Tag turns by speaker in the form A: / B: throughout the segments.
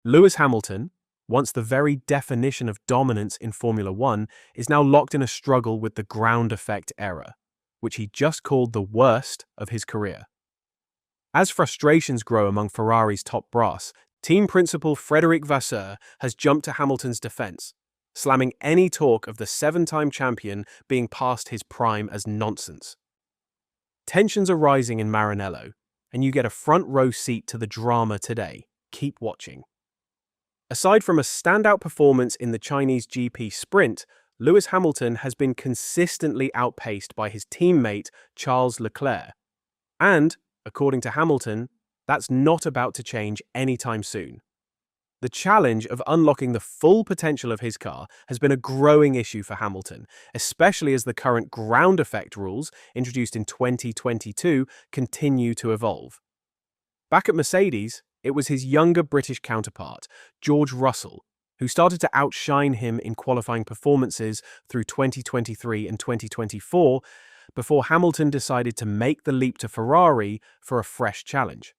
A: Lewis Hamilton, once the very definition of dominance in Formula One, is now locked in a struggle with the ground effect era, which he just called the worst of his career. As frustrations grow among Ferrari's top brass, team principal Fred Vasseur has jumped to Hamilton's defense, slamming any talk of the seven-time champion being past his prime as nonsense. Tensions are rising in Maranello, and you get a front-row seat to the drama today. Keep watching. Aside from a standout performance in the Chinese GP sprint, Lewis Hamilton has been consistently outpaced by his teammate Charles Leclerc. And, according to Hamilton, that's not about to change anytime soon. The challenge of unlocking the full potential of his car has been a growing issue for Hamilton, especially as the current ground effect rules, introduced in 2022, continue to evolve. Back at Mercedes, it was his younger British counterpart, George Russell, who started to outshine him in qualifying performances through 2023 and 2024, before Hamilton decided to make the leap to Ferrari for a fresh challenge.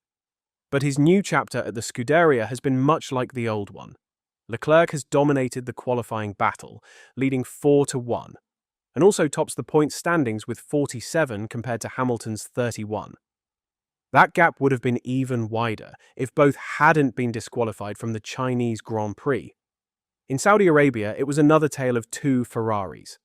A: But his new chapter at the Scuderia has been much like the old one. Leclerc has dominated the qualifying battle, leading 4-1, and also tops the points standings with 47 compared to Hamilton's 31. That gap would have been even wider if both hadn't been disqualified from the Chinese Grand Prix. In Saudi Arabia, it was another tale of two Ferraris.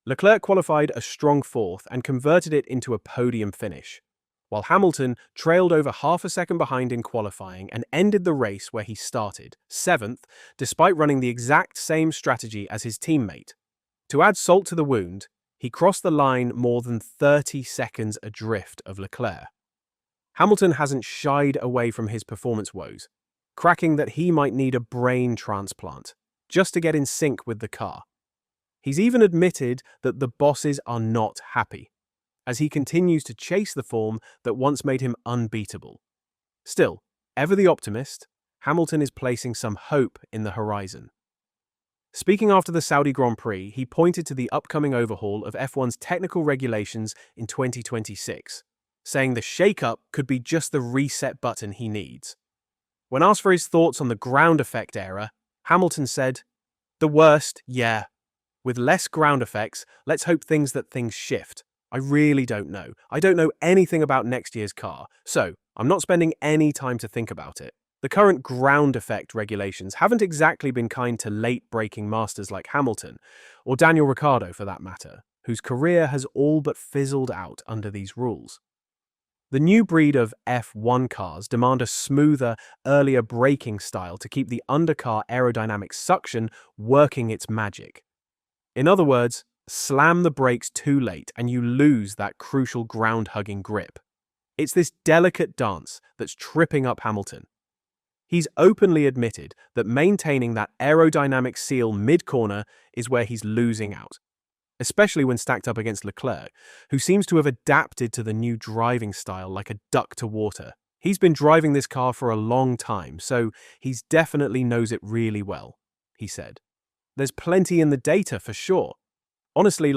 A: Leclerc qualified a strong fourth and converted it into a podium finish, while Hamilton trailed over half a second behind in qualifying and ended the race where he started, seventh, despite running the exact same strategy as his teammate. To add salt to the wound, he crossed the line more than 30 seconds adrift of Leclerc. Hamilton hasn't shied away from his performance woes, cracking that he might need a brain transplant just to get in sync with the car. He's even admitted that the bosses are not happy, as he continues to chase the form that once made him unbeatable. Still, ever the optimist, Hamilton is placing some hope in the horizon. Speaking after the Saudi Grand Prix, he pointed to the upcoming overhaul of F1's technical regulations in 2026, saying the shake-up could be just the reset button he needs. When asked for his thoughts on the ground effect era, Hamilton said, "The worst, yeah. With less ground effects, let's hope things shift. I really don't know. I don't know anything about next year's car, so I'm not spending any time to think about it." The current ground effect regulations haven't exactly been kind to late-breaking masters like Hamilton, or Daniel Ricciardo for that matter, whose career has all but fizzled out under these rules. The new breed of F1 cars demand a smoother, earlier braking style to keep the undercar aerodynamic suction working its magic. In other words, slam the brakes too late and you lose that crucial ground-hugging grip. It's this delicate dance that's tripping up Hamilton. He's openly admitted that maintaining that aerodynamic seal mid-corner is where he's losing out, especially when stacked up against Leclerc, who seems to have adapted to the new driving style like a duck to water. He's been driving this car for a long time, so he's definitely knows it really well, he said. There's plenty in the data for sure. Honestly,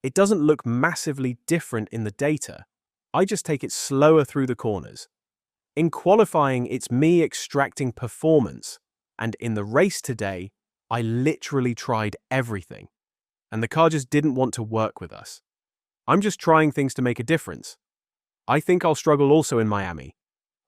A: it doesn't look massively different in the data. I just take it slower through the corners. In qualifying, it's me extracting performance, and in the race today, I literally tried everything. And the car just didn't want to work with us. I'm just trying things to make a difference. I think I'll struggle also in Miami.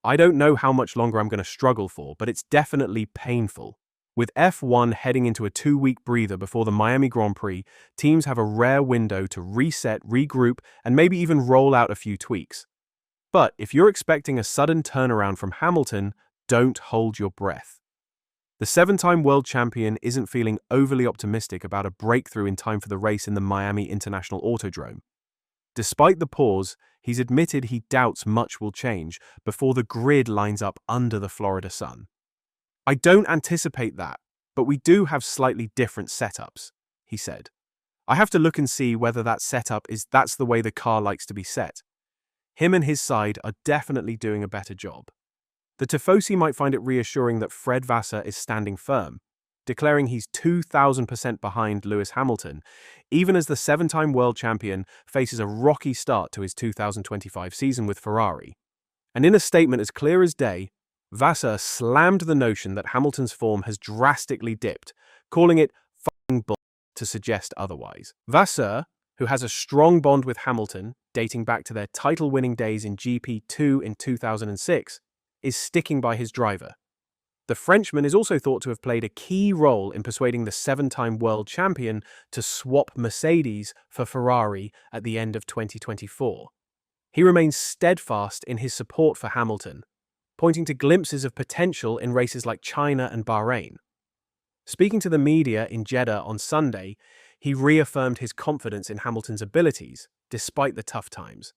A: I don't know how much longer I'm going to struggle for, but it's definitely painful. With F1 heading into a 2-week breather before the Miami Grand Prix, teams have a rare window to reset, regroup, and maybe even roll out a few tweaks. But if you're expecting a sudden turnaround from Hamilton, don't hold your breath. The 7-time world champion isn't feeling overly optimistic about a breakthrough in time for the race in the Miami International Autodrome. Despite the pause, he's admitted he doubts much will change before the grid lines up under the Florida sun. "I don't anticipate that, but we do have slightly different setups," he said. "I have to look and see whether that setup that's the way the car likes to be set." Him and his side are definitely doing a better job. The Tifosi might find it reassuring that Fred Vasseur is standing firm, declaring he's 2,000% behind Lewis Hamilton, even as the 7-time world champion faces a rocky start to his 2025 season with Ferrari. And in a statement as clear as day, Vasseur slammed the notion that Hamilton's form has drastically dipped, calling it fucking bull to suggest otherwise. Vasseur, who has a strong bond with Hamilton, dating back to their title-winning days in GP2 in 2006, is sticking by his driver. The Frenchman is also thought to have played a key role in persuading the seven-time world champion to swap Mercedes for Ferrari at the end of 2024. He remains steadfast in his support for Hamilton, pointing to glimpses of potential in races like China and Bahrain. Speaking to the media in Jeddah on Sunday, he reaffirmed his confidence in Hamilton's abilities, despite the tough times.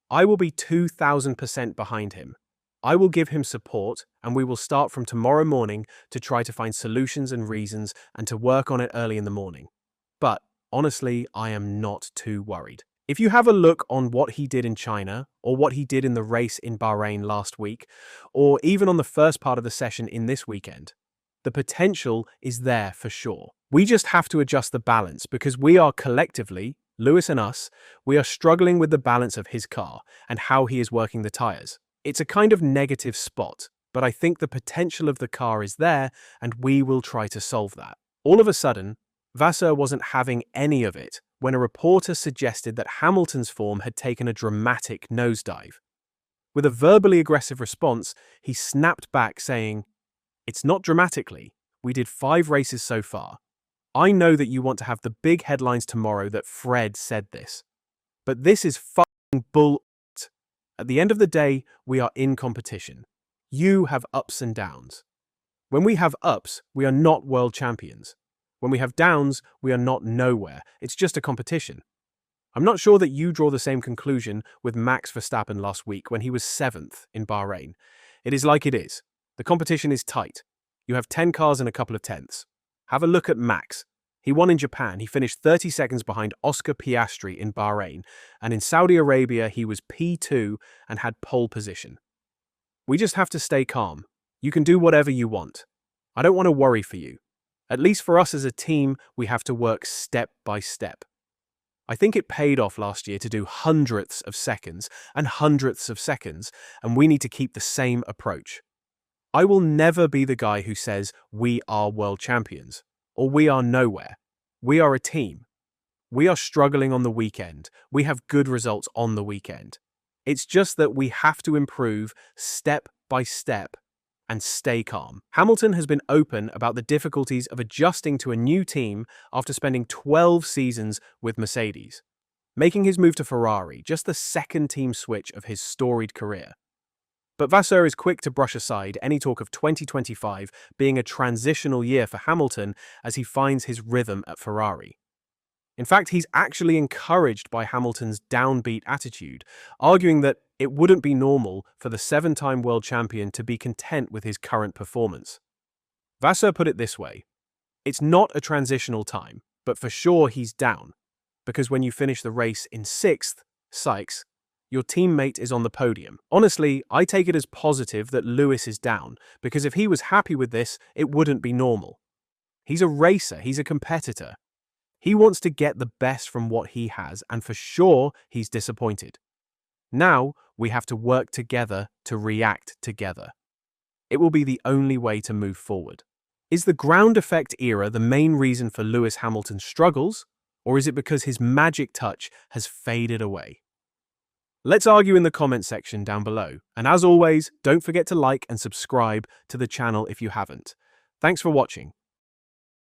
A: "I will be 2,000% behind him. I will give him support, and we will start from tomorrow morning to try to find solutions and reasons and to work on it early in the morning. But, honestly, I am not too worried." If you have a look on what he did in China, or what he did in the race in Bahrain last week, or even on the first part of the session in this weekend, the potential is there for sure. We just have to adjust the balance because we are collectively, Lewis and us, we are struggling with the balance of his car and how he is working the tyres. It's a kind of negative spot, but I think the potential of the car is there and we will try to solve that. All of a sudden, Vasseur wasn't having any of it when a reporter suggested that Hamilton's form had taken a dramatic nosedive. With a verbally aggressive response, he snapped back saying, "It's not dramatically. We did 5 races so far. I know that you want to have the big headlines tomorrow that Fred said this. But this is fucking bull. At the end of the day, we are in competition. You have ups and downs. When we have ups, we are not world champions. When we have downs, we are not nowhere. It's just a competition." I'm not sure that you draw the same conclusion with Max Verstappen last week when he was 7th in Bahrain. It is like it is. The competition is tight. You have 10 cars and a couple of tenths. Have a look at Max. He won in Japan. He finished 30 seconds behind Oscar Piastri in Bahrain, and in Saudi Arabia he was P2 and had pole position. We just have to stay calm. You can do whatever you want. I don't want to worry for you. At least for us as a team, we have to work step by step. I think it paid off last year to do hundredths of seconds and hundredths of seconds, and we need to keep the same approach. I will never be the guy who says we are world champions, or we are nowhere. We are a team. We are struggling on the weekend. We have good results on the weekend. It's just that we have to improve step by step and stay calm. Hamilton has been open about the difficulties of adjusting to a new team after spending 12 seasons with Mercedes, making his move to Ferrari just the second team switch of his storied career. But Vasseur is quick to brush aside any talk of 2025 being a transitional year for Hamilton as he finds his rhythm at Ferrari. In fact, he's actually encouraged by Hamilton's downbeat attitude, arguing that it wouldn't be normal for the 7-time world champion to be content with his current performance. Vasseur put it this way: "It's not a transitional time, but for sure he's down, because when you finish the race in 6th, Sykes, your teammate is on the podium. Honestly, I take it as positive that Lewis is down, because if he was happy with this, it wouldn't be normal. He's a racer, he's a competitor. He wants to get the best from what he has, and for sure he's disappointed. Now we have to work together to react together. It will be the only way to move forward." Is the ground effect era the main reason for Lewis Hamilton's struggles, or is it because his magic touch has faded away? Let's argue in the comment section down below, and as always, don't forget to like and subscribe to the channel if you haven't. Thanks for watching.